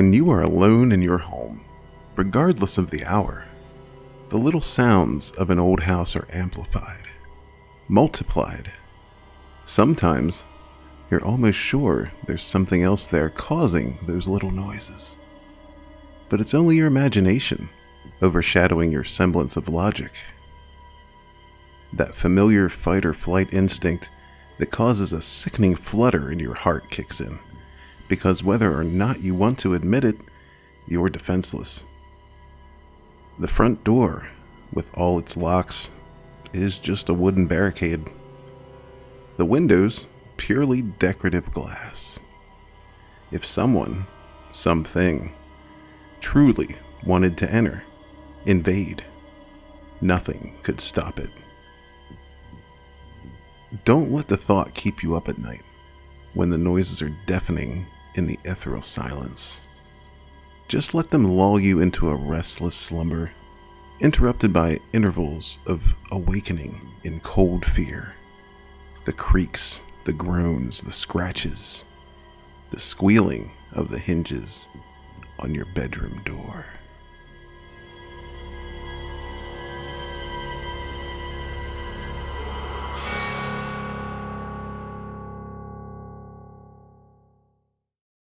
When you are alone in your home, regardless of the hour, the little sounds of an old house are amplified, multiplied. Sometimes, you're almost sure there's something else there causing those little noises. But it's only your imagination overshadowing your semblance of logic. That familiar fight or flight instinct that causes a sickening flutter in your heart kicks in, because whether or not you want to admit it, you're defenseless. The front door, with all its locks, is just a wooden barricade. The windows, purely decorative glass. If someone, something, truly wanted to enter, invade, nothing could stop it. Don't let the thought keep you up at night when the noises are deafening in the ethereal silence. Just let them lull you into a restless slumber, interrupted by intervals of awakening in cold fear. The creaks, the groans, the scratches, the squealing of the hinges on your bedroom door.